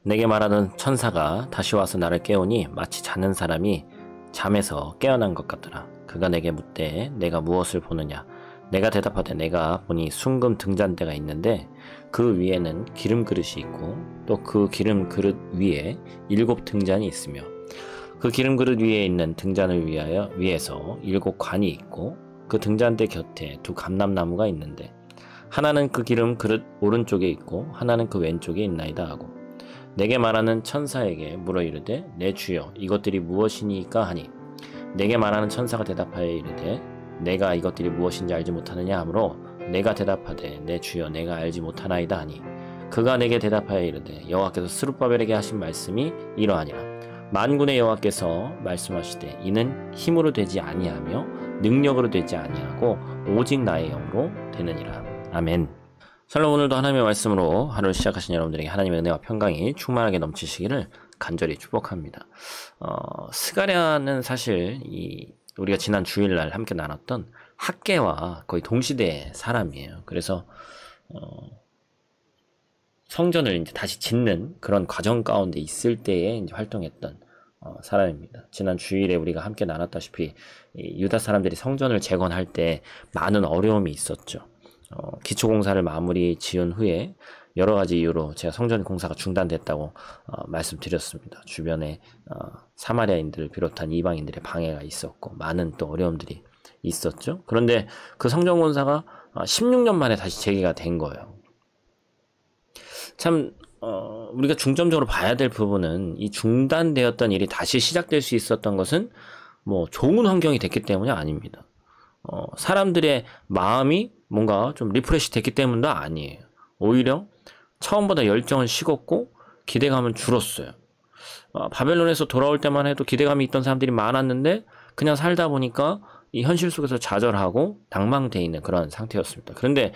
내게 말하는 천사가 다시 와서 나를 깨우니 마치 자는 사람이 잠에서 깨어난 것 같더라. 그가 내게 묻되 내가 무엇을 보느냐? 내가 대답하되 내가 보니 숭금 등잔대가 있는데 그 위에는 기름 그릇이 있고 또 그 기름 그릇 위에 7 등잔이 있으며 그 기름 그릇 위에 있는 등잔을 위에서 7 관이 있고 그 등잔대 곁에 2 감람나무가 있는데 하나는 그 기름 그릇 오른쪽에 있고 하나는 그 왼쪽에 있나이다 하고 내게 말하는 천사에게 물어 이르되 내 주여 이것들이 무엇이니까 하니 내게 말하는 천사가 대답하여 이르되 내가 이것들이 무엇인지 알지 못하느냐 하므로 내가 대답하되 내 주여 내가 알지 못하나이다 하니 그가 내게 대답하여 이르되 여호와께서 스룹바벨에게 하신 말씀이 이러하니라. 만군의 여호와께서 말씀하시되 이는 힘으로 되지 아니하며 능력으로 되지 아니하고 오직 나의 영으로 되느니라. 아멘. 샬롬. 오늘도 하나님의 말씀으로 하루를 시작하신 여러분들에게 하나님의 은혜와 평강이 충만하게 넘치시기를 간절히 축복합니다. 스가랴는 사실 우리가 지난 주일날 함께 나눴던 학개와 거의 동시대의 사람이에요. 그래서 성전을 이제 다시 짓는 그런 과정 가운데 있을 때에 이제 활동했던 사람입니다. 지난 주일에 우리가 함께 나눴다시피 유다 사람들이 성전을 재건할 때 많은 어려움이 있었죠. 기초공사를 마무리 지은 후에 여러 가지 이유로 제가 성전 공사가 중단됐다고 말씀드렸습니다. 주변에 사마리아인들을 비롯한 이방인들의 방해가 있었고 많은 또 어려움들이 있었죠. 그런데 그 성전 공사가 16년 만에 다시 재개가 된 거예요. 참 우리가 중점적으로 봐야 될 부분은 이 중단되었던 일이 다시 시작될 수 있었던 것은 뭐 좋은 환경이 됐기 때문이 아닙니다. 사람들의 마음이 뭔가 좀 리프레시 됐기 때문도 아니에요. 오히려 처음보다 열정은 식었고 기대감은 줄었어요. 바벨론에서 돌아올 때만 해도 기대감이 있던 사람들이 많았는데 그냥 살다 보니까 이 현실 속에서 좌절하고 낭망되어 있는 그런 상태였습니다. 그런데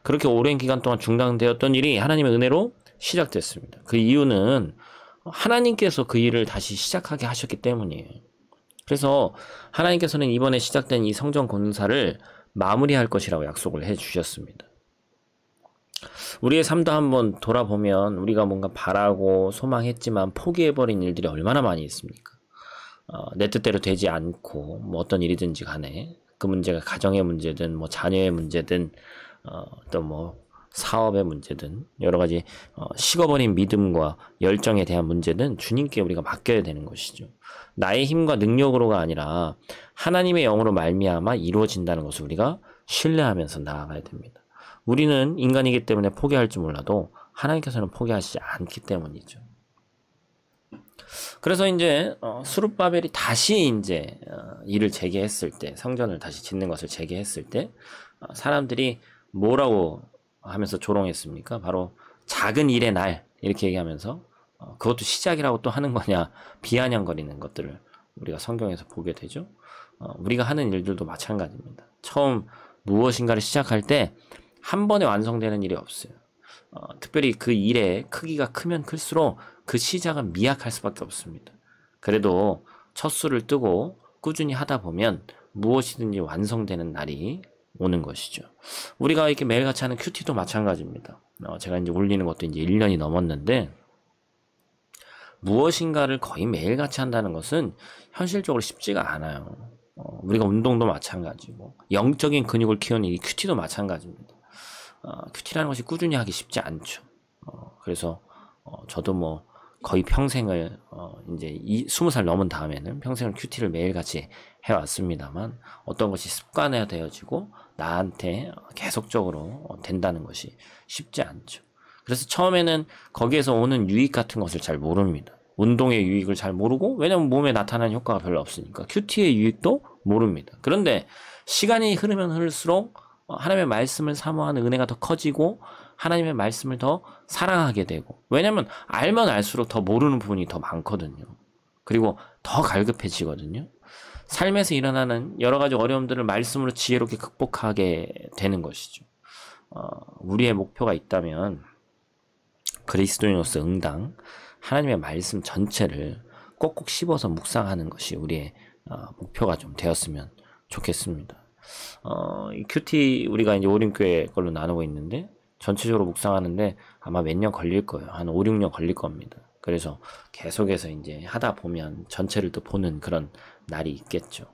그렇게 오랜 기간 동안 중단되었던 일이 하나님의 은혜로 시작됐습니다. 그 이유는 하나님께서 그 일을 다시 시작하게 하셨기 때문이에요. 그래서 하나님께서는 이번에 시작된 이 성전 공사를 마무리할 것이라고 약속을 해 주셨습니다. 우리의 삶도 한번 돌아보면 우리가 뭔가 바라고 소망했지만 포기해버린 일들이 얼마나 많이 있습니까? 내 뜻대로 되지 않고 뭐 어떤 일이든지 간에 그 문제가 가정의 문제든 뭐 자녀의 문제든 또 뭐 사업의 문제든 여러 가지 식어버린 믿음과 열정에 대한 문제든 주님께 우리가 맡겨야 되는 것이죠. 나의 힘과 능력으로가 아니라 하나님의 영으로 말미암아 이루어진다는 것을 우리가 신뢰하면서 나아가야 됩니다. 우리는 인간이기 때문에 포기할지 몰라도 하나님께서는 포기하시지 않기 때문이죠. 그래서 이제 스룹바벨이 다시 이제 일을 재개했을 때, 성전을 다시 짓는 것을 재개했을 때 사람들이 뭐라고 하면서 조롱했습니까? 바로 작은 일의 날 이렇게 얘기하면서 그것도 시작이라고 또 하는 거냐 비아냥거리는 것들을 우리가 성경에서 보게 되죠. 우리가 하는 일들도 마찬가지입니다. 처음 무엇인가를 시작할 때 한 번에 완성되는 일이 없어요. 특별히 그 일의 크기가 크면 클수록 그 시작은 미약할 수밖에 없습니다. 그래도 첫 수를 뜨고 꾸준히 하다 보면 무엇이든지 완성되는 날이 오는 것이죠. 우리가 이렇게 매일같이 하는 큐티도 마찬가지입니다. 제가 이제 올리는 것도 이제 1년이 넘었는데 무엇인가를 거의 매일같이 한다는 것은 현실적으로 쉽지가 않아요. 우리가 운동도 마찬가지고 영적인 근육을 키우는 이 큐티도 마찬가지입니다. 큐티라는 것이 꾸준히 하기 쉽지 않죠. 그래서 저도 뭐 거의 평생을 이제 20살 넘은 다음에는 평생을 큐티를 매일같이 해왔습니다만 어떤 것이 습관화 되어지고 나한테 계속적으로 된다는 것이 쉽지 않죠. 그래서 처음에는 거기에서 오는 유익 같은 것을 잘 모릅니다. 운동의 유익을 잘 모르고 왜냐면 몸에 나타나는 효과가 별로 없으니까 큐티의 유익도 모릅니다. 그런데 시간이 흐르면 흐를수록 하나님의 말씀을 사모하는 은혜가 더 커지고 하나님의 말씀을 더 사랑하게 되고 왜냐면 알면 알수록 더 모르는 부분이 더 많거든요. 그리고 더 갈급해지거든요. 삶에서 일어나는 여러 가지 어려움들을 말씀으로 지혜롭게 극복하게 되는 것이죠. 우리의 목표가 있다면 그리스도인으로서 응당 하나님의 말씀 전체를 꼭꼭 씹어서 묵상하는 것이 우리의 목표가 좀 되었으면 좋겠습니다. 이 큐티 우리가 이제 오림교회 걸로 나누고 있는데 전체적으로 묵상하는데 아마 몇 년 걸릴 거예요. 한 5, 6년 걸릴 겁니다. 그래서 계속해서 이제 하다 보면 전체를 또 보는 그런 날이 있겠죠.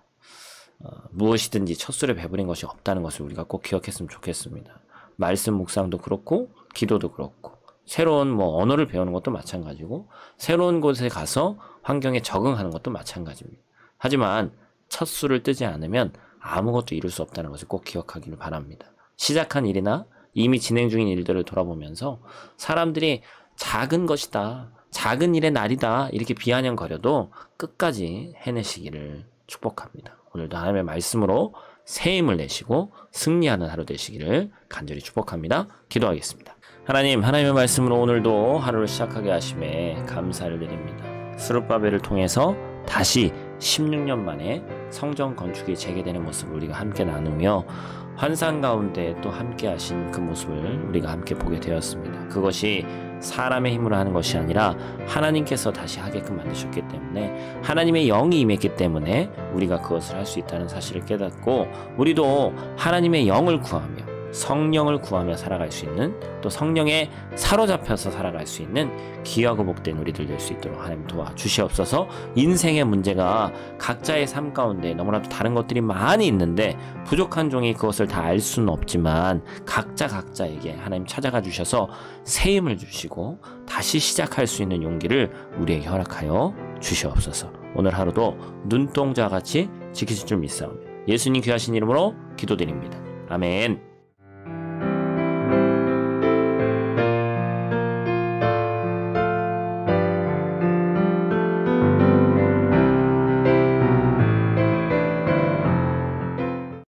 무엇이든지 첫술에 배부린 것이 없다는 것을 우리가 꼭 기억했으면 좋겠습니다. 말씀 묵상도 그렇고 기도도 그렇고 새로운 언어를 배우는 것도 마찬가지고 새로운 곳에 가서 환경에 적응하는 것도 마찬가지입니다. 하지만 첫 술을 뜨지 않으면 아무것도 이룰 수 없다는 것을 꼭 기억하기를 바랍니다. 시작한 일이나 이미 진행 중인 일들을 돌아보면서 사람들이 작은 것이다, 작은 일의 날이다 이렇게 비아냥거려도 끝까지 해내시기를 축복합니다. 오늘도 하나님의 말씀으로 새 힘을 내시고 승리하는 하루 되시기를 간절히 축복합니다. 기도하겠습니다. 하나님의 말씀으로 오늘도 하루를 시작하게 하심에 감사를 드립니다. 스룹바벨을 통해서 다시 16년 만에 성전 건축이 재개되는 모습을 우리가 함께 나누며 환상 가운데 또 함께 하신 그 모습을 우리가 함께 보게 되었습니다. 그것이 사람의 힘으로 하는 것이 아니라 하나님께서 다시 하게끔 만드셨기 때문에 하나님의 영이 임했기 때문에 우리가 그것을 할 수 있다는 사실을 깨닫고 우리도 하나님의 영을 구하며 성령을 구하며 살아갈 수 있는 또 성령에 사로잡혀서 살아갈 수 있는 귀하고 복된 우리들 될 수 있도록 하나님 도와주시옵소서. 인생의 문제가 각자의 삶 가운데 너무나도 다른 것들이 많이 있는데 부족한 종이 그것을 다 알 수는 없지만 각자에게 하나님 찾아가 주셔서 새 힘을 주시고 다시 시작할 수 있는 용기를 우리에게 허락하여 주시옵소서. 오늘 하루도 눈동자같이 지키실 줄 믿사오며 예수님 귀하신 이름으로 기도드립니다. 아멘.